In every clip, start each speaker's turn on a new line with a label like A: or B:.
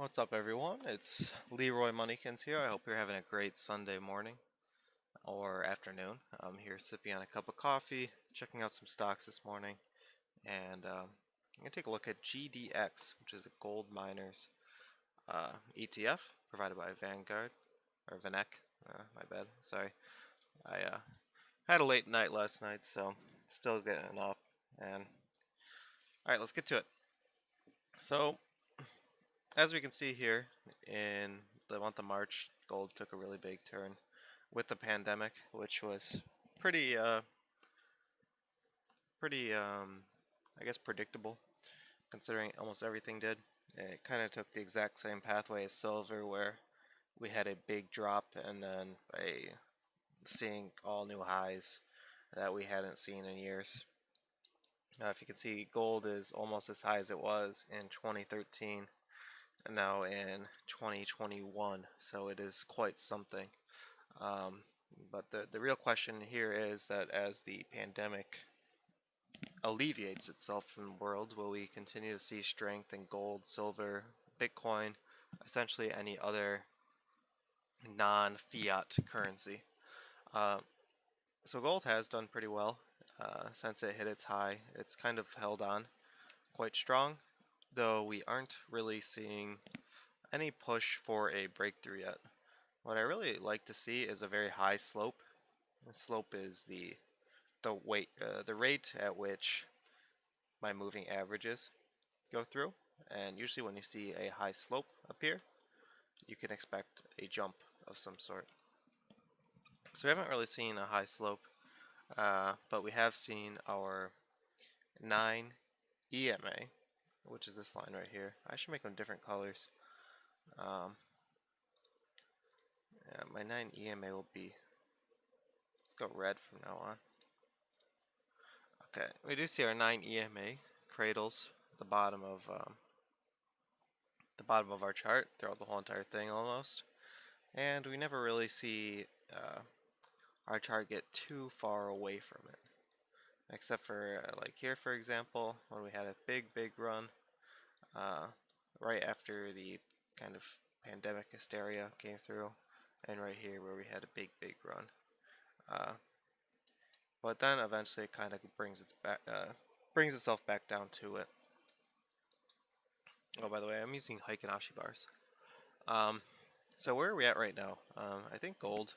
A: What's up, everyone? It's Leroy Moneykins here. I hope you're having a great Sunday morning or afternoon. I'm here sipping on a cup of coffee, checking out some stocks this morning, and I'm going to take a look at GDX, which is a gold miners ETF provided by Vanguard, or Vanek. My bad. Sorry. I had a late night last night, so still getting up. And all right, let's get to it. So, as we can see here, in the month of March, gold took a really big turn with the pandemic, which was pretty, I guess, predictable, considering almost everything did. It kind of took the exact same pathway as silver, where we had a big drop and then seeing all new highs that we hadn't seen in years. If you can see, gold is almost as high as it was in 2013 and now in 2021, so it is quite something. But the real question here is that as the pandemic alleviates itself from the world, will we continue to see strength in gold, silver, Bitcoin, essentially any other non-fiat currency? Uh, so gold has done pretty well since it hit its high. It's kind of held on quite strong, though we aren't really seeing any push for a breakthrough yet. What I really like to see is a very high slope. The slope is the rate at which my moving averages go through, and usually when you see a high slope appear, you can expect a jump of some sort. So we haven't really seen a high slope, but we have seen our 9 EMA, which is this line right here. I should make them different colors. Yeah, my 9 EMA will be, let's go red from now on. Okay, we do see our 9 EMA cradles the bottom of our chart throughout the whole entire thing almost, and we never really see our chart get too far away from it, except for like here, for example, when we had a big run right after the kind of pandemic hysteria came through, and right here where we had a big run. But then eventually it kind of brings itself back down to it. Oh, by the way, I'm using Heiken-Ashi bars. So where are we at right now? I think gold.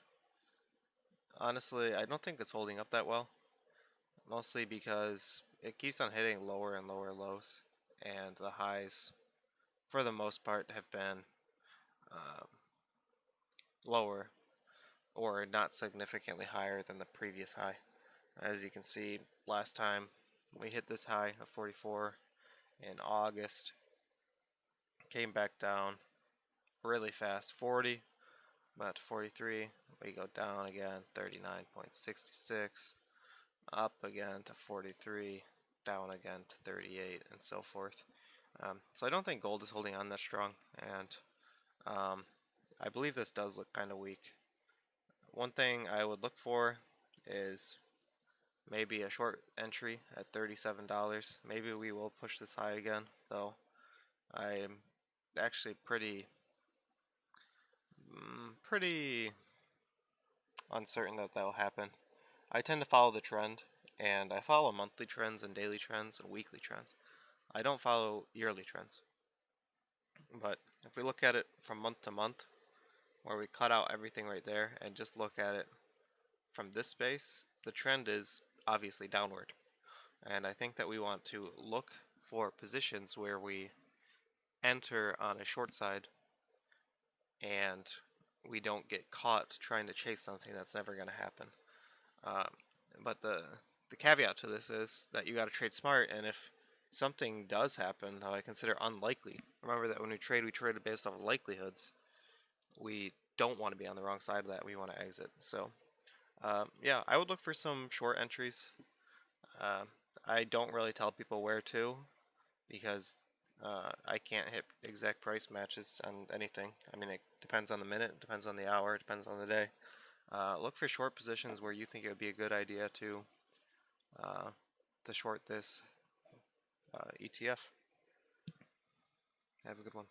A: Honestly, I don't think it's holding up that well. Mostly because it keeps on hitting lower and lower lows, and the highs, for the most part, have been lower or not significantly higher than the previous high. As you can see, last time we hit this high of 44 in August, came back down really fast, 40, but 43, we go down again, 39.66, up again to 43, down again to 38, and so forth. So I don't think gold is holding on that strong, and I believe this does look kind of weak. One thing I would look for is maybe a short entry at $37. Maybe we will push this high again, though I'm actually pretty uncertain that will happen. I tend to follow the trend, and I follow monthly trends and daily trends and weekly trends. I don't follow yearly trends. But if we look at it from month to month, where we cut out everything right there and just look at it from this space, the trend is obviously downward. And I think that we want to look for positions where we enter on a short side and we don't get caught trying to chase something that's never going to happen. But the caveat to this is that you got to trade smart, and if something does happen that I consider unlikely, remember that when we trade based off of likelihoods. We don't want to be on the wrong side of that. We want to exit. So, yeah, I would look for some short entries. I don't really tell people where to because I can't hit exact price matches on anything. I mean, it depends on the minute, it depends on the hour, it depends on the day. Look for short positions where you think it would be a good idea to short this ETF. Have a good one.